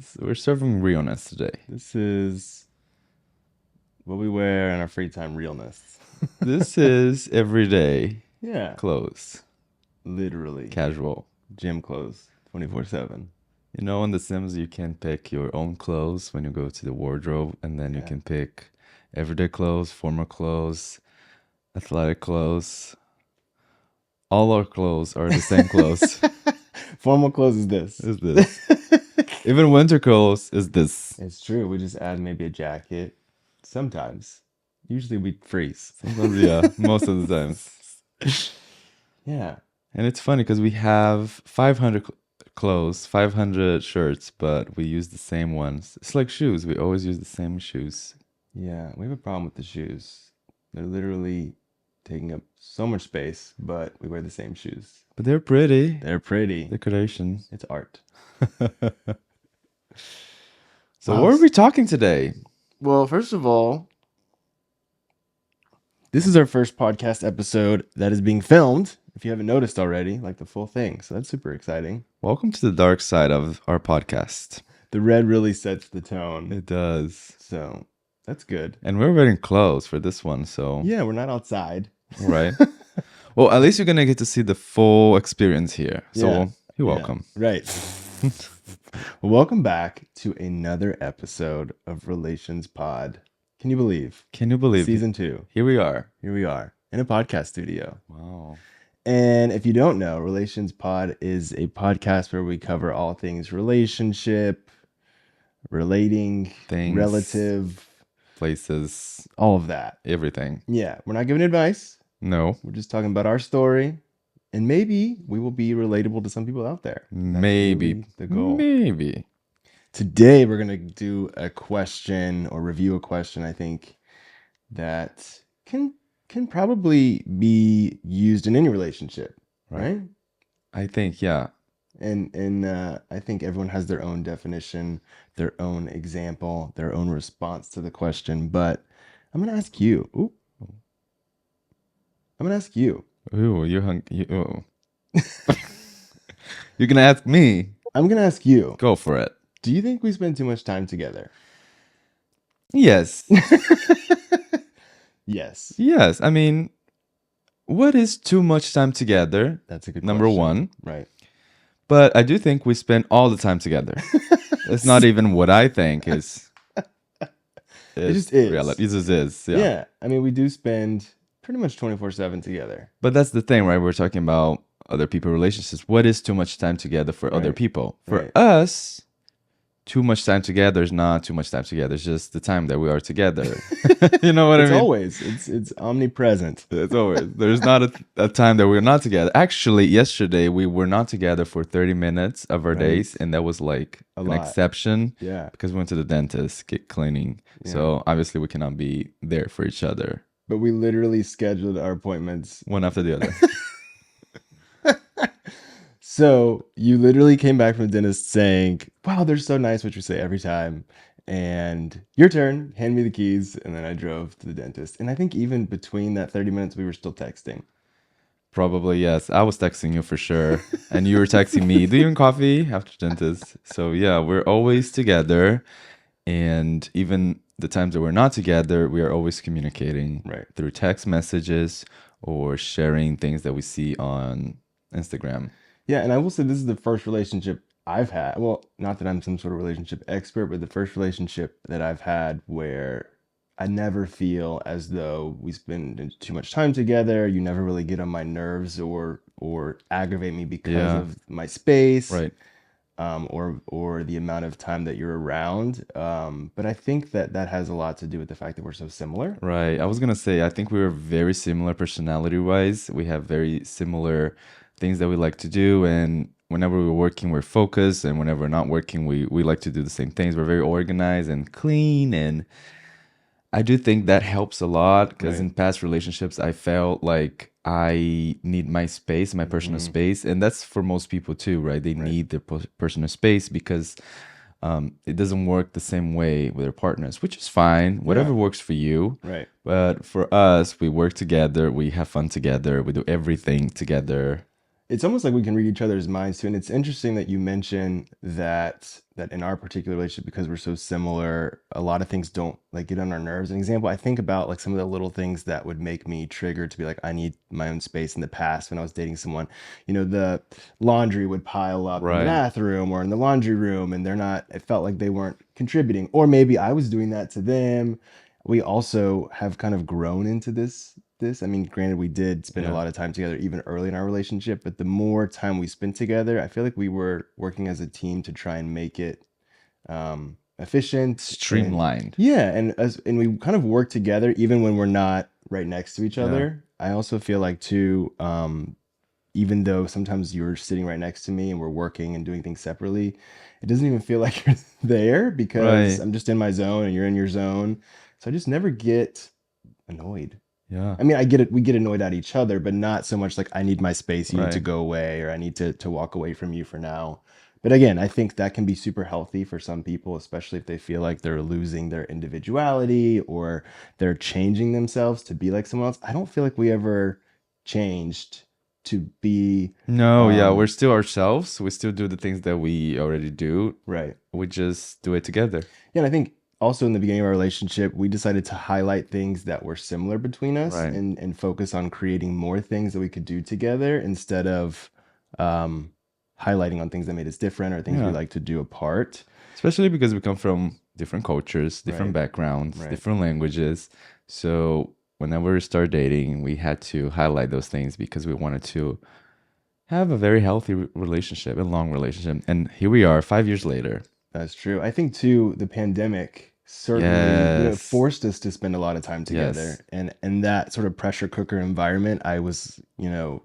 is. We're serving realness today. This is what we wear in our free time realness. This is everyday Yeah. clothes. Literally. Casual. Gym clothes 24/7. You know, in The Sims, you can pick your own clothes when you go to the wardrobe, and then you can pick everyday clothes, formal clothes, athletic clothes. All our clothes are the same clothes. Formal clothes is this. Is this? Even winter clothes is this. It's true. We just add maybe a jacket. Sometimes. Usually we freeze. Sometimes, yeah, most of the times. Yeah. And it's funny because we have 500 clothes, 500 shirts, but we use the same ones. It's like shoes. We always use the same shoes. Yeah. We have a problem with the shoes. They're literally taking up so much space, but we wear the same shoes. But they're pretty. They're pretty. Decoration. It's art. So what are we talking today? Well, first of all, this is our first podcast episode that is being filmed, if you haven't noticed already, like the full thing. So that's super exciting. Welcome to the dark side of our podcast. The red really sets the tone. It does. So that's good. And we're wearing clothes for this one, so... Yeah, we're not outside. Right. Well, at least you're going to get to see the full experience here. So Yeah. you're welcome. Yeah, right. Well, welcome back to another episode of relationspod. Can you believe? Can you believe it? Season 2. Here we are. Here we are in a podcast studio. Wow. And if you don't know, relationspod is a podcast where we cover all things relationship, relating, Things. relative, Places. all of that. Everything. Yeah, we're not giving advice. No. We're just talking about our story. And maybe we will be relatable to some people out there. That's Maybe. really the goal. Maybe. Today, we're going to do a question or review a question, I think, that can probably be used in any relationship, right? I think, yeah. And I think everyone has their own definition, their own example, their own response to the question. But I'm going to ask you. I'm going to ask you. Ooh, you're hungry. Ooh. You're going to ask me. I'm going to ask you. Go for it. Do you think we spend too much time together? Yes. Yes. Yes. I mean, what is too much time together? That's a good Number question. one. Right. But I do think we spend all the time together. It's not even what I think is. It just is. Reality. It just is. Yeah. Yeah. I mean, we do spend pretty much 24/7 together. But that's the thing, right? We're talking about other people relationships. What is too much time together for other Right. people? For Right. us, too much time together is not too much time together. It's just the time that we are together. You know what I It's mean? always. It's omnipresent. It's always. There's not a time that we're not together. Actually, yesterday we were not together for 30 minutes of our Right. days, and that was like A an lot. exception Yeah. because we went to the dentist, get cleaning. Yeah. So obviously we cannot be there for each other But we literally scheduled our appointments. one after the other. So you literally came back from the dentist saying, "Wow, they're so nice," which we say every time. And your turn, hand me the keys. And then I drove to the dentist. And I think even between that 30 minutes, we were still texting. Probably, yes. I was texting you for sure. And you were texting me, do you want coffee after dentist? So yeah, we're always together. And even the times that we're not together, we are always communicating Right. through text messages or sharing things that we see on Instagram. Yeah, and I will say this is the first relationship I've had. Well, not that I'm some sort of relationship expert, but the first relationship that I've had where I never feel as though we spend too much time together. You never really get on my nerves or aggravate me because Yeah. of my space, Right. or the amount of time that you're around. But I think that has a lot to do with the fact that we're so similar. Right. I was going to say, I think we are very similar personality-wise. We have very similar things that we like to do. And whenever we're working, we're focused. And whenever we're not working, we like to do the same things. We're very organized and clean. And I do think that helps a lot because Right. in past relationships, I felt like I need my space, my personal space. And that's for most people too, right? They need their personal space because it doesn't work the same way with their partners, which is fine. Whatever works for you. Right. But for us, we work together. We have fun together. We do everything together. It's almost like we can read each other's minds too. And it's interesting that you mention that in our particular relationship, because we're so similar, a lot of things don't like get on our nerves. An example, I think about like some of the little things that would make me triggered to be like, I need my own space in the past when I was dating someone. The laundry would pile up in the Right. bathroom or in the laundry room, and it felt like they weren't contributing. Or maybe I was doing that to them. We also have kind of grown into this. I mean, granted, we did spend a Yeah. lot of time together even early in our relationship, but the more time we spent together, I feel like we were working as a team to try and make it efficient. And Streamlined. yeah, and we kind of work together even when we're not right next to each Yeah. other. I also feel like too, even though sometimes you're sitting right next to me and we're working and doing things separately, it doesn't even feel like you're there because Right. I'm just in my zone and you're in your zone. So I just never get annoyed. Yeah. I mean, I get it. We get annoyed at each other, but not so much like I need my space, you need to Right. go away, or I need to walk away from you for now. But again, I think that can be super healthy for some people, especially if they feel like they're losing their individuality or they're changing themselves to be like someone else. I don't feel like we ever changed to be No, yeah, we're still ourselves. We still do the things that we already do. right. We just do it together. Yeah, and I think also in the beginning of our relationship, we decided to highlight things that were similar between us Right. and focus on creating more things that we could do together instead of um, highlighting on things that made us different or things we Yeah. like to do apart. Especially because we come from different cultures, different Right, backgrounds, right. different languages. So whenever we start dating, we had to highlight those things because we wanted to have a very healthy relationship, a long relationship. And here we are 5 years later. That's true. I think too, the pandemic certainly, Yes. forced us to spend a lot of time Yes. together. And that sort of pressure cooker environment, I was,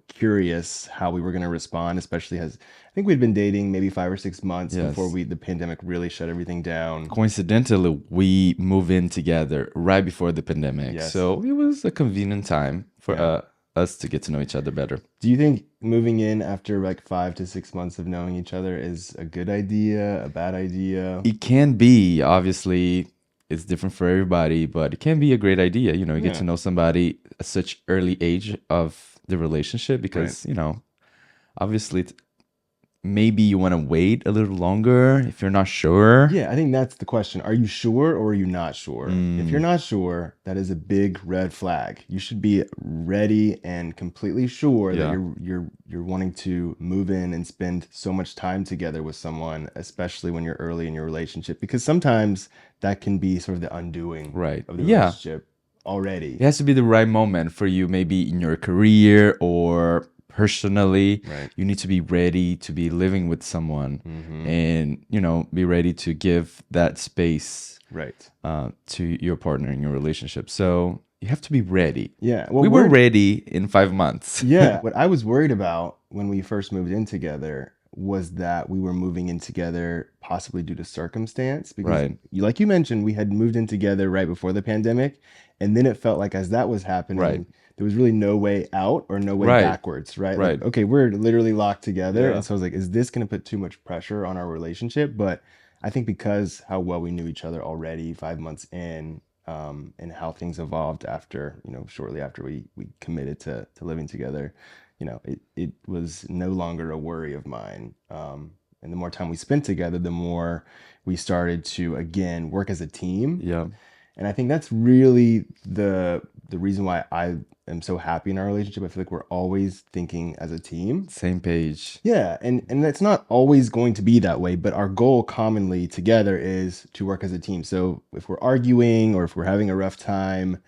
curious how we were going to respond, especially as I think we'd been dating maybe 5 or 6 months before Yes. the pandemic really shut everything down. Coincidentally, we moved in together right before the pandemic. Yes. So it was a convenient time for Yeah. us to get to know each other better. Do you think moving in after like 5 to 6 months of knowing each other is a good idea, a bad idea? It can be, obviously, it's different for everybody, but it can be a great idea. You get to Yeah. know somebody at such early age of the relationship Right. because, obviously, maybe you want to wait a little longer if you're not sure. Yeah, I think that's the question. Are you sure or are you not sure? If you're Mm, not sure, that is a big red flag. You should be ready and completely sure that yeah, you're wanting to move in and spend so much time together with someone, especially when you're early in your relationship, because sometimes that can be sort of the undoing right. of the Yeah. relationship already. It has to be the right moment for you, maybe in your career or personally. Right. You need to be ready to be living with someone Mm-hmm. and, be ready to give that space Right. to your partner in your relationship. So you have to be ready. Yeah. Well, We were ready in 5 months. yeah, what I was worried about when we first moved in together was that we were moving in together possibly due to circumstance because Right. like you mentioned, we had moved in together right before the pandemic, and then it felt like as that was Right. happening, there was really no way out or no way Right. backwards, right? Like, Right. okay, we're literally locked together. Yeah. And so I was like, is this going to put too much pressure on our relationship? But I think because how well we knew each other already 5 months in, and how things evolved after, shortly after we committed to living together, it was no longer a worry of mine. And the more time we spent together, the more we started to again work as a team. Yeah. And I think that's really the reason why I am so happy in our relationship. I feel like we're always thinking as a team. Same page. Yeah, and it's not always going to be that way, but our goal commonly together is to work as a team. So if we're arguing or if we're having a rough time,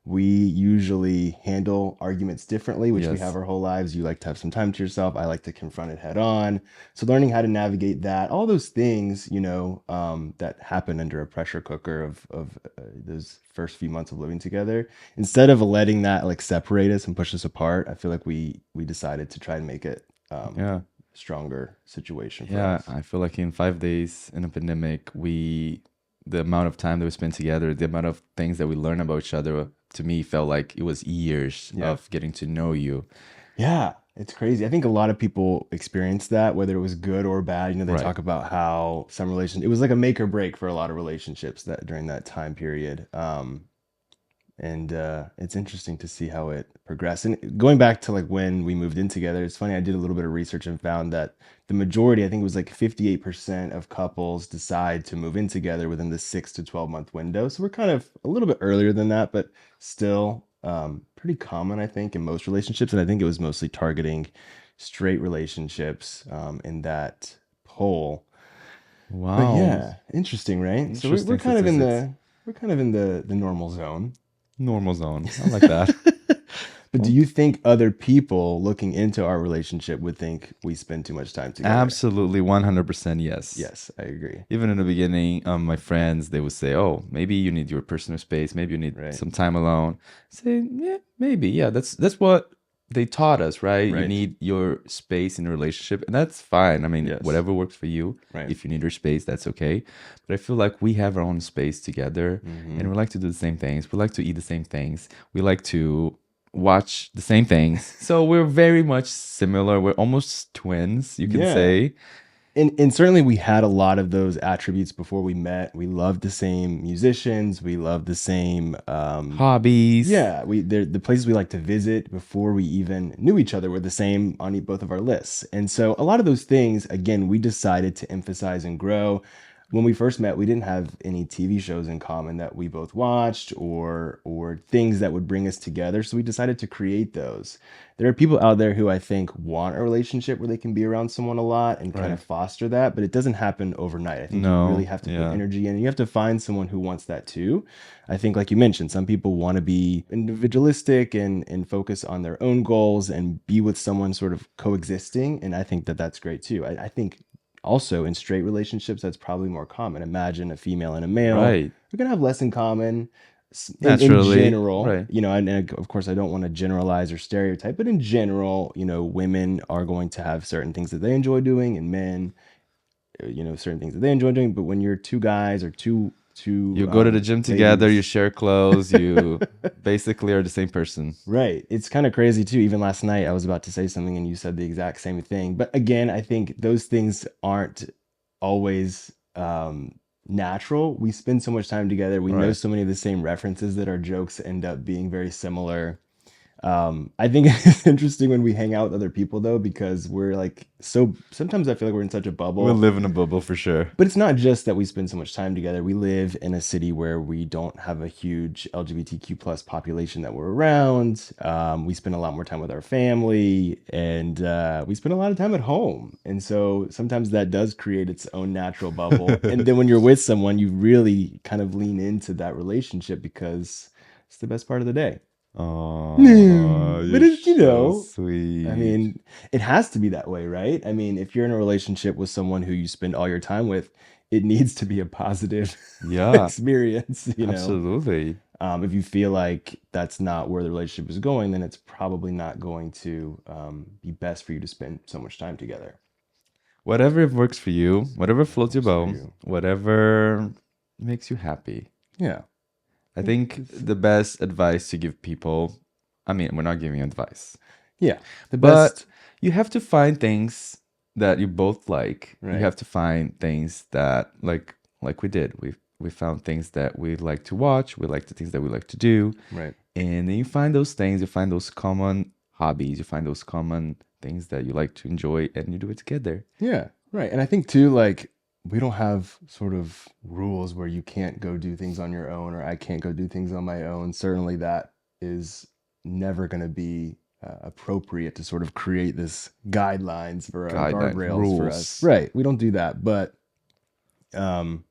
we usually handle arguments differently, which we have Yes. our whole lives. You like to have some time to yourself. I like to confront it head on. So learning how to navigate that, all those things, that happen under a pressure cooker of those first few months of living together, instead of letting that like separate us and push us apart, I feel like we decided to try and make it Yeah. stronger situation for Yeah, us. I feel like in 5 days in a pandemic, the amount of time that we spent together, the amount of things that we learned about each other, to me felt like it was years Yeah. of getting to know you. Yeah, it's crazy. I think a lot of people experience that, whether it was good or bad. They Right. talk about how some relations, it was like a make or break for a lot of relationships that during that time period. And it's interesting to see how it progressed. And going back to like when we moved in together, it's funny. I did a little bit of research and found that the majority, I think it was like 58% of couples decide to move in together within the 6 to 12 month window. So we're kind of a little bit earlier than that, but still pretty common, I think, in most relationships. And I think it was mostly targeting straight relationships in that poll. But Wow. yeah, interesting, right? So we're Interesting kind of in statistics. the normal zone. Normal zone. I like that. But do Well, you think other people looking into our relationship would think we spend too much time together? absolutely 100% yes. Yes, I agree. Even in the beginning, my friends, they would say, "Oh, maybe you need your personal space. Maybe you need Right. some time alone." Say, "Yeah, maybe. Yeah, that's what they taught us, right? You Right. need your space in a relationship, and that's fine. I mean, Yes. whatever works for you. Right. If you need your space, that's okay. But I feel like we have our own space together, Mm-hmm. and we like to do the same things. We like to eat the same things. We like to watch the same things. So we're very much similar. We're almost twins, you can Yeah. say. And certainly we had a lot of those attributes before we met. We loved the same musicians. We loved the same Hobbies. yeah, the places we like to visit before we even knew each other were the same on both of our lists. And so a lot of those things, again, we decided to emphasize and grow. When we first met, we didn't have any TV shows in common that we both watched or things that would bring us together. So we decided to create those. There are people out there who I think want a relationship where they can be around someone a lot and kind Right. of foster that, but it doesn't happen overnight. I think you really No, have to put yeah. energy in. You have to find someone who wants that too. I think, like you mentioned, some people want to be individualistic and focus on their own goals and be with someone sort of coexisting. And I think that that's great too. I think also in straight relationships, that's probably more common. Imagine a female and a male, Right. they're going to have less in common in Naturally. general, Right. and of course, I don't want to generalize or stereotype, but in general, women are going to have certain things that they enjoy doing, and men, certain things that they enjoy doing. But when you're two guys or two You go to the gym together, you ladies, share clothes, you basically are the same person. right? It's kind of crazy too. Even last night, I was about to say something, and you said the exact same thing. But again, I think those things aren't always natural. We spend so much time together. We know Right. so many of the same references that our jokes end up being very similar. I think it's interesting when we hang out with other people though, because we're like so sometimes I feel like we're in such a We bubble. live in a bubble for sure. But it's not just that we spend so much time together. We live in a city where we don't have a huge LGBTQ plus population that we're around. We spend a lot more time with our family, and we spend a lot of time at home. And so sometimes that does create its own natural bubble. And then when you're with someone, you really kind of lean into that relationship because it's the best part of the day. Oh, But you're it's, so I sweet. mean, it has to be that way, right? I mean, if you're in a relationship with someone who you spend all your time with, it needs to be a positive Yeah, experience. absolutely. If you feel like that's not where the relationship is going, then it's probably not going to be best for you to spend so much time together. Whatever works for you, whatever Whatever floats your works for boat, you. whatever makes you happy. Yeah. I I think think the best advice to give people, I mean, we're not giving advice, yeah. The but best, you have to find things that you both like. You right. have to find things that like we did. We found things that we like to watch, we like the things that we like to do. Right. And then you find those things, you find those common hobbies, you find those common things that you like to enjoy and you do it together. Yeah, right. And I think too, like, we don't have sort of rules where you can't go do things on your own or I can't go do things on my own. Certainly, that is never going to be appropriate to sort of create this guidelines for Guidelines, guardrails for us. rules. Right. We don't do that. But, um,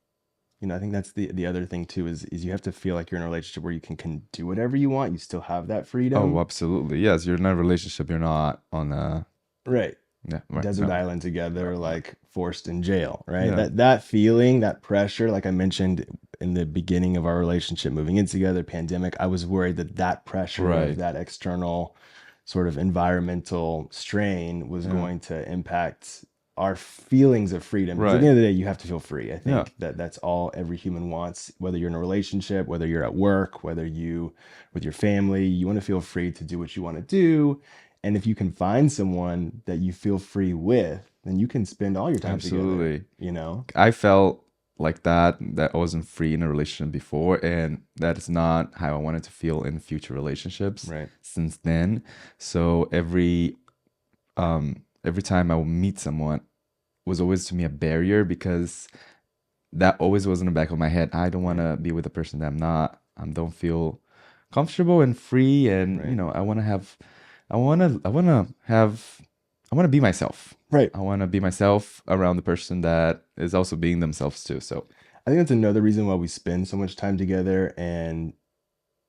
I think that's the other thing too is you have to feel like you're in a relationship where you can do whatever you want. You still have that Oh, freedom. absolutely. Yes, you're in a relationship, you're not on a Right. yeah, right. Desert No. island together, like forced in jail, right? Yeah. That feeling, that pressure, like I mentioned in the beginning of our relationship, moving in together, pandemic, I was worried that that pressure of Right. that external sort of environmental strain was Yeah. going to impact our feelings of freedom. Because at the Right. end of the day, you have to feel free. I Yeah. think that that's all every human wants, whether you're in a relationship, whether you're at work, whether you with your family, you want to feel free to do what you want to do. And if you can find someone that you feel free with, then you can spend all your time together, Absolutely. you know? I felt like that, that I wasn't free in a relationship before, and that is not how I wanted to feel in future relationships Right. since then. So every time I would meet someone was always to me a barrier, because that always was in the back of my head. I don't want Right. to be with a person that I'm not. I don't feel comfortable and free, and Right. I want to be myself. Right. I want to be myself around the person that is also being themselves too. So I think that's another reason why we spend so much time together and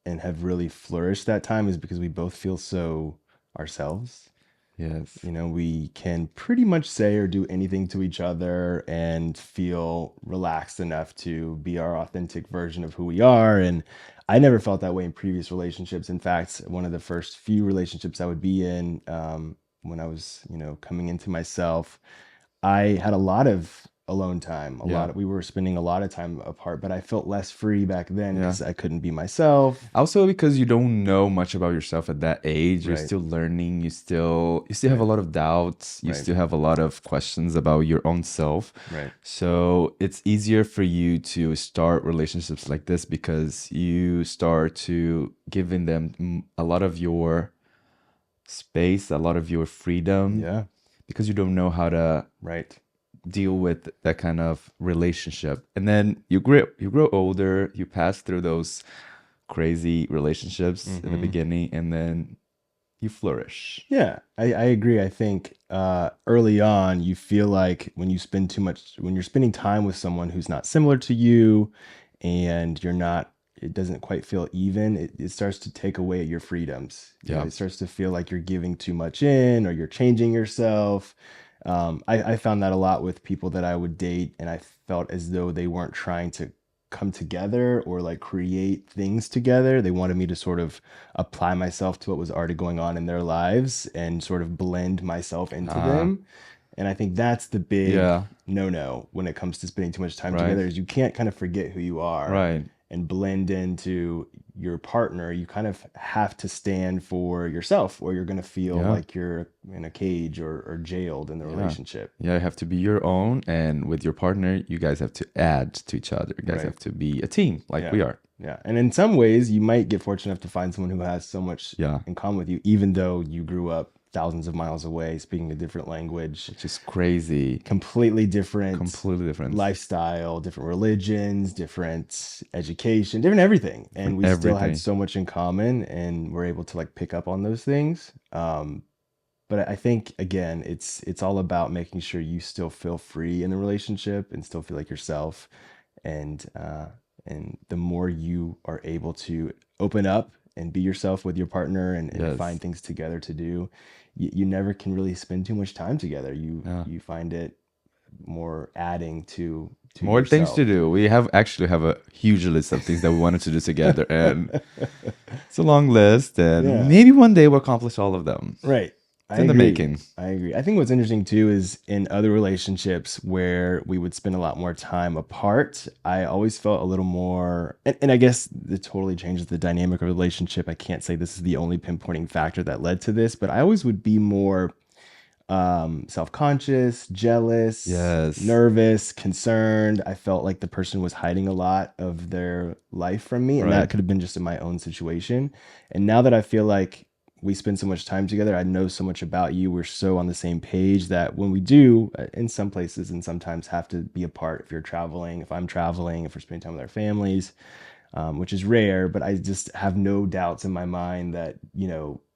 have really flourished that time, is because we both feel so ourselves. yes, You know, we can pretty much say or do anything to each other and feel relaxed enough to be our authentic version of who we are. And I never felt that way in previous relationships. In fact, one of the first few relationships I would be in, when I was, coming into myself, I had a lot of alone time. yeah, We were spending a lot of time apart, but I felt less free back then yeah. because I couldn't be myself. Also, because you don't know much about yourself at that age, you're Right, still learning. You still have a right, lot of doubts. You right, still have a lot of questions about your own self. right. So it's easier for you to start relationships like this, because you start to giving them a lot of your space, a lot of your freedom, Yeah, because you don't know how to right. deal with that kind of relationship. And then you grow older, you pass through those crazy relationships in the Hmm. beginning, and then you flourish. Yeah, I agree. I think early on, you feel like when you're spending time with someone who's not similar to you, and it doesn't quite feel even, it starts to take away at your freedoms. Yeah. It starts to feel like you're giving too much in, or you're changing yourself. I found that a lot with people that I would date, and I felt as though they weren't trying to come together or like create things together. They wanted me to sort of apply myself to what was already going on in their lives and sort of blend myself into Ah, them. And I think that's the big yeah. no-no when it comes to spending too much time Right. together, is you can't kind of forget who you are Right. and blend into your partner. You kind of have to stand for yourself, or you're going to feel Yeah. like you're in a cage or jailed in the Yeah. relationship. Yeah, you have to be your own, and with your partner, you guys have to add to each other. You guys Right. have to be a team like Yeah. we are. Yeah. And in some ways, you might get fortunate enough to find someone who has so much Yeah. in common with you, even though you grew up thousands of miles away, speaking a different language, Which is crazy. completely different Completely different lifestyle, different religions, different education, different everything. from And we still had everything. so much in common, and we're able to like pick up on those things. But I think again, it's all about making sure you still feel free in the relationship and still feel like yourself. And the more you are able to open up and be yourself with your partner, and find Yes. things together to do, you never can really spend too much time together. You Yeah. you find it more adding to More things to yourself. do. We have a huge list of things that we wanted to do together, and it's a long list, and Yeah. maybe one day we'll accomplish all of them. Right. It's I in the agree. making. I agree. I think what's interesting too is in other relationships where we would spend a lot more time apart, I always felt a little more, and I guess it totally changes the dynamic of a relationship. I can't say this is the only pinpointing factor that led to this, but I always would be more self-conscious, jealous, Yes. nervous, concerned. I felt like the person was hiding a lot of their life from me, and Right. that could have been just in my own situation. And now that I feel like we spend so much time together, I know so much about you, we're so on the same page, that when we do, in some places and sometimes have to be apart, if you're traveling, if I'm traveling, if we're spending time with our families, which is rare, but I just have no doubts in my mind that,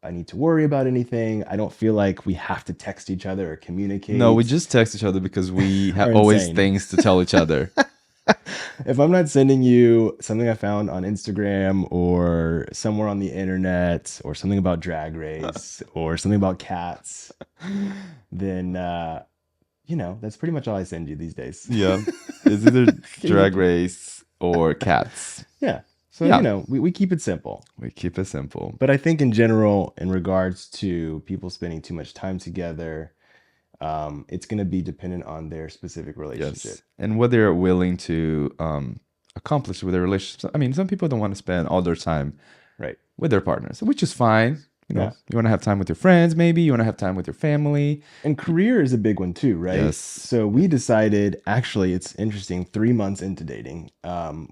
I need to worry about anything. I don't feel like we have to text each other or No, we communicate. just text each other because we have Are always insane. things to tell each other. If I'm not sending you something I found on Instagram or somewhere on the internet, or something about Drag Race or something about cats, then that's pretty much all I send you these days. Yeah. It's either Can you- Drag Race or cats. yeah. So, Yeah. we keep it simple. We keep it simple. But I think in general, in regards to people spending too much time together, it's going to be dependent on their specific relationship. Yes. And what they're willing to accomplish with their relationships. I mean, some people don't want to spend all their time Right. with their partners, which is fine. Yeah. You want to have time with your friends, maybe you want to have time with your family. And career is a big one too, right? Yes. So we decided, actually, it's interesting, 3 months into dating,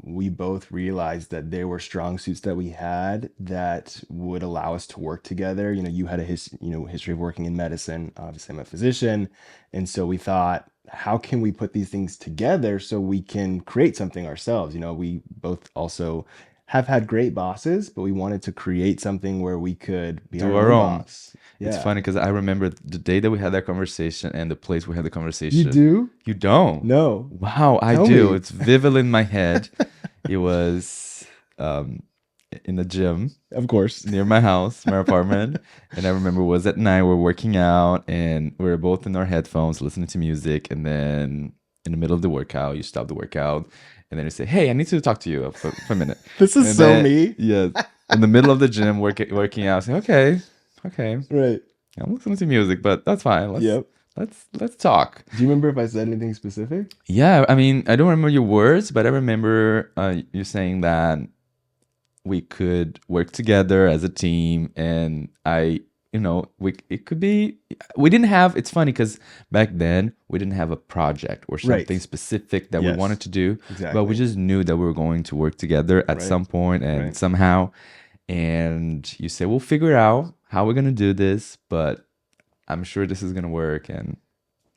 we both realized that there were strong suits that we had that would allow us to work together. You had a history of working in medicine. Obviously, I'm a physician. And so we thought, how can we put these things together so we can create something ourselves? We both also have had great bosses, but we wanted to create something where we could be Do our our own own. boss. It's Yeah. funny because I remember the day that we had that conversation and the place we had the You conversation. do? You don't? No. Wow, I Tell do. me. It's vivid in my head. It was um, in the gym Of course. near my house, my apartment. And I remember it was at night, we're working out and we were both in our headphones listening to music. And then in the middle of the workout, you stop the workout and then you say, hey, I need to talk to you for a minute. This is And so then, me. yeah, in the middle of the gym, working out, I say, okay, Right. I'm listening to music, but that's fine. Yep. Let's talk. Do you remember if I said anything specific? Yeah, I mean, I don't remember your words, but I remember you saying that we could work together as a team, and it could be. We didn't have. It's funny because back then we didn't have a project or Right. something specific that we Yes. wanted to do, but Exactly. we just knew that we were going to work together at Right. some point and Right. somehow. And you say, we'll figure out how we're gonna do this, but I'm sure this is gonna work. And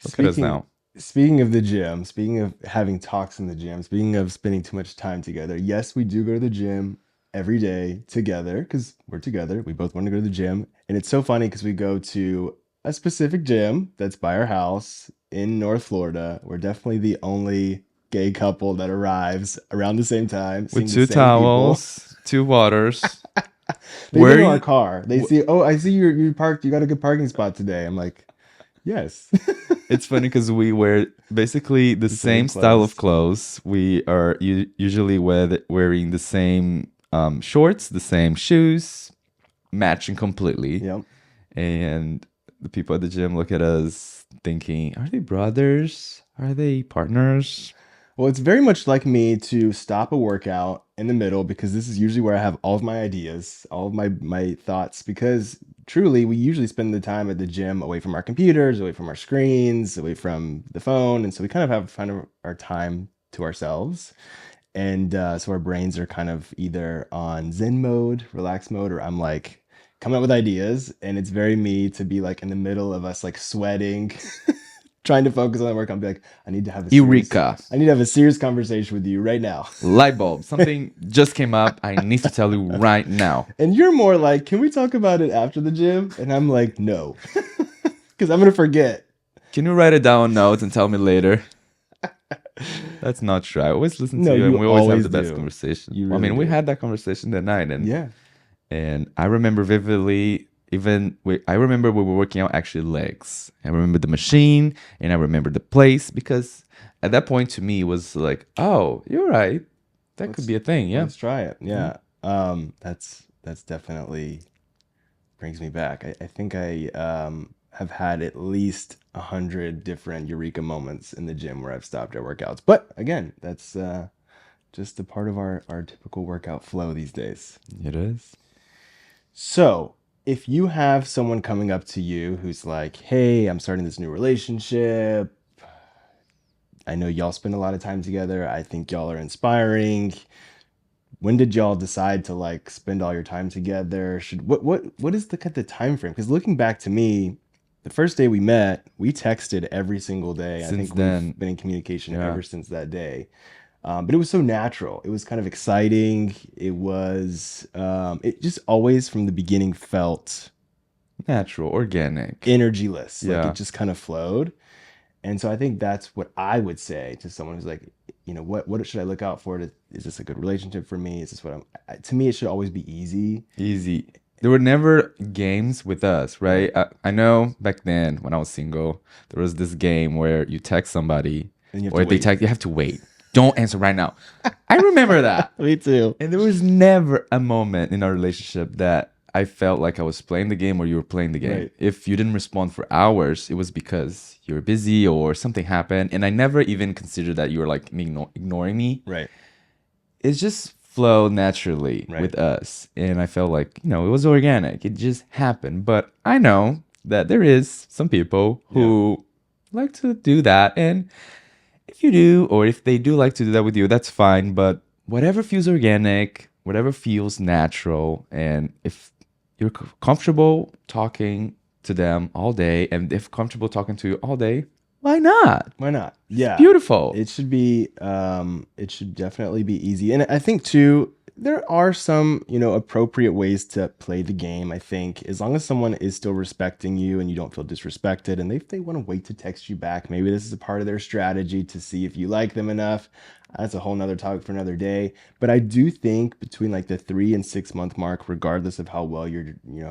look at us now. Speaking of the gym, speaking of having talks in the gym, speaking of spending too much time together, yes, we do go to the gym every day together because we're together. We both want to go to the gym. And it's so funny because we go to a specific gym that's by our house in North Florida. We're definitely the only gay couple that arrives around the same time, seeing With the two same people. towels, 2 waters. They Where go to our you- car. They see, oh, I see you parked. You got a good parking spot today. I'm like, yes. It's funny because we wear basically the same same style of clothes. clothes. We are usually wearing the same shorts, the same shoes, matching completely. Yep. And the people at the gym look at us thinking, are they brothers? Are they partners? Well, it's very much like me to stop a workout in the middle because this is usually where I have all of my ideas, all of my thoughts. Because truly, we usually spend the time at the gym away from our computers, away from our screens, away from the phone, and so we kind of have our time to ourselves. And so our brains are kind of either on Zen mode, relax mode, or I'm like coming up with ideas, and it's very me to be like in the middle of us like sweating. Trying to focus on the work, I'll be like, I need to have a Eureka. I need to have a serious conversation with you right now. Light bulb. Something just came up. I need to tell you right now. And you're more like, can we talk about it after the gym? And I'm like, no, because I'm gonna forget. Can you write it down on notes and tell me later? That's not true. I always listen to No, you, and you we always have always the best do. conversation. You I mean, really we do. had that conversation that night, and Yeah. I remember vividly. I remember we were working out actually legs. I remember the machine, and I remember the place because at that point to me it was like, oh, you're right. That could be a thing. Yeah. Let's try it. Yeah. That's definitely brings me back. I think I have had at least 100 different eureka moments in the gym where I've stopped at workouts. But again, that's just a part of our typical workout flow these days. It is. So, if you have someone coming up to you who's like, hey, I'm starting this new relationship. I know y'all spend a lot of time together. I think y'all are inspiring. When did y'all decide to like spend all your time together? What is the time frame? Because looking back to me, the first day we met, we texted every single day. I Since think then. we've been in communication Yeah. ever since that day. But it was so natural. It was kind of exciting. It was, it just always from the beginning felt Natural, organic. energyless. Like Yeah. it just kind of flowed. And so I think that's what I would say to someone who's like, what should I look out for? Is this a good relationship for me? Is this to me, it should always be easy. Easy. There were never games with us, right? I know back then when I was single, there was this game where you text somebody And you have or to they wait. text, you have to wait. Don't answer right now. I remember that. Me too. And there was never a moment in our relationship that I felt like I was playing the game or you were playing the game. Right. If you didn't respond for hours, it was because you were busy or something happened. And I never even considered that you were like ignoring me. Right. It just flow naturally Right. with us. And I felt like, it was organic. It just happened. But I know that there is some people who like to do that. And if you do, or if they do like to do that with you, that's fine. But whatever feels organic, whatever feels natural, and if you're comfortable talking to them all day, and if comfortable talking to you all day, why not? Why not? It's Yeah. beautiful. It should be it should definitely be easy. And I think too, there are some, appropriate ways to play the game. I think as long as someone is still respecting you and you don't feel disrespected, and if they want to wait to text you back, maybe this is a part of their strategy to see if you like them enough. That's a whole nother topic for another day. But I do think between like the 3 and 6 month mark, regardless of how well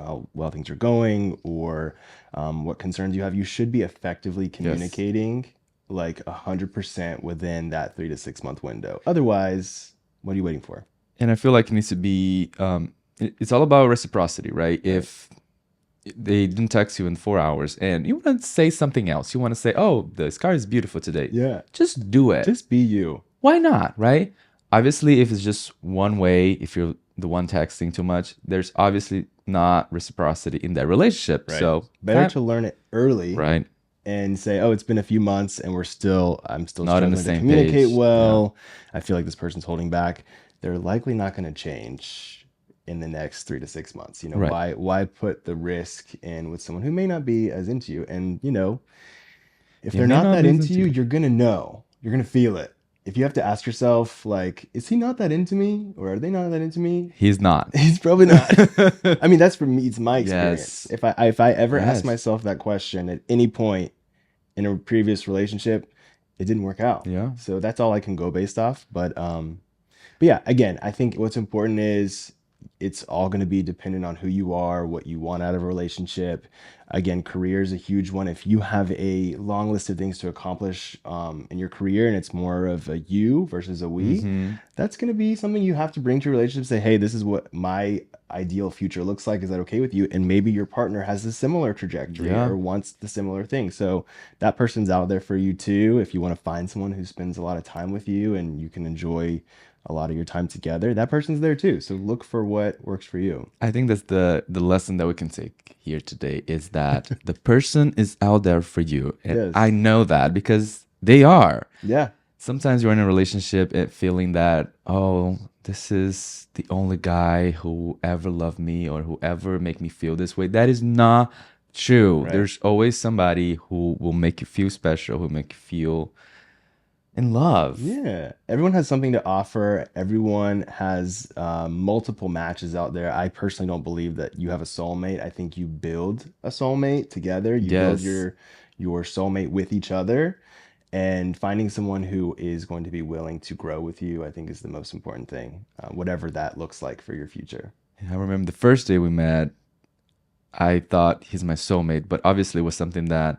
how well things are going, or what concerns you have, you should be effectively communicating like 100% within that 3 to 6 month window. Otherwise, what are you waiting for? And I feel like it needs to be, it's all about reciprocity, right? If they didn't text you in 4 hours and you want to say something else, you want to say, oh, the sky is beautiful today. Yeah. Just do it. Just be you. Why not, right? Obviously, if it's just one way, if you're the one texting too much, there's obviously not reciprocity in that relationship. Right. So Better to learn it early, right, and say, oh, it's been a few months and I'm still not on the struggling to same communicate page. well. I feel like this person's holding back. They're likely not going to change in the next 3 to 6 months. Right. Why put the risk in with someone who may not be as into you? And if It they're may not not that be into into you, you. you're gonna know. You're gonna feel it. If you have to ask yourself, like, is he not that into me, or are they not that into me? He's not. He's probably not. I mean, that's for me. It's my experience. Yes. If I ever ask Yes. myself that question at any point in a previous relationship, it didn't work out. Yeah. So that's all I can go based off. But yeah, again, I think what's important is it's all going to be dependent on who you are, what you want out of a relationship. Again, career is a huge one. If you have a long list of things to accomplish in your career, and it's more of a you versus a we, that's going to be something you have to bring to a relationship. Say, hey, this is what my ideal future looks like. Is that okay with you? And maybe your partner has a similar trajectory or wants the similar thing. So that person's out there for you too. If you want to find someone who spends a lot of time with you and you can enjoy a lot of your time together, that person's there too. So look for what works for you. I think that's the lesson that we can take here today is that the person is out there for you. And Yes. I know that because they are. Yeah. Sometimes you're in a relationship and feeling that, oh, this is the only guy who ever loved me or who ever make me feel this way. That is not true. Right. There's always somebody who will make you feel special, who will make you feel in love. Yeah. Everyone has something to offer. Everyone has multiple matches out there. I personally don't believe that you have a soulmate. I think you build a soulmate together. You build Yes. your soulmate with each other. And finding someone who is going to be willing to grow with you, I think, is the most important thing, whatever that looks like for your future. I remember the first day we met, I thought he's my soulmate, but obviously it was something that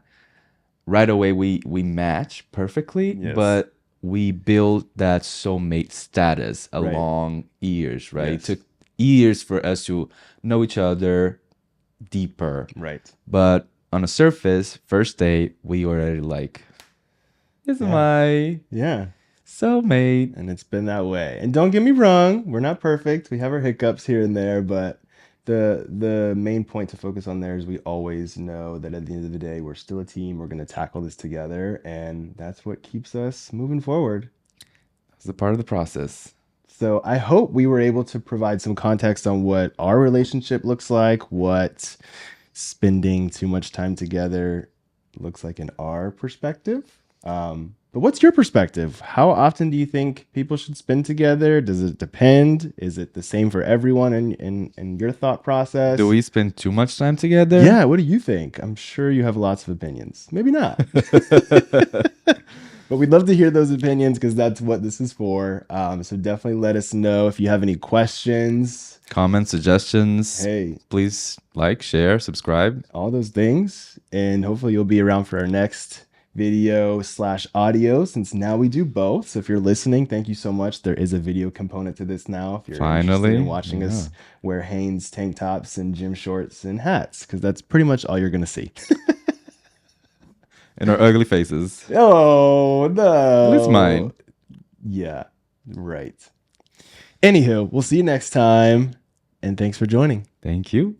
right away we match perfectly, Yes. but we built that soulmate status Right. along years, right? Yes. It took years for us to know each other deeper. Right. But on a surface, first day, we already like, this is my Yeah. soulmate. And it's been that way. And don't get me wrong, we're not perfect. We have our hiccups here and there, but the main point to focus on there is we always know that at the end of the day, we're still a team. We're going to tackle this together, and that's what keeps us moving forward. It's a part of the process. So I hope we were able to provide some context on what our relationship looks like, what spending too much time together looks like in our perspective. But what's your perspective? How often do you think people should spend together? Does it depend? Is it the same for everyone in your thought process? Do we spend too much time together? Yeah, what do you think? I'm sure you have lots of opinions. Maybe not. But we'd love to hear those opinions because that's what this is for. So definitely let us know if you have any questions. Comments, suggestions. Hey, please like, share, subscribe. all those things. And hopefully you'll be around for our next video/audio, since now we do both. So if you're listening, thank you so much. There is a video component to this now. If you're interested in watching us wear Hanes tank tops and gym shorts and hats, because that's pretty much all you're going to see. And our ugly faces. Oh, no. At least mine. Yeah, right. Anywho, we'll see you next time. And thanks for joining. Thank you.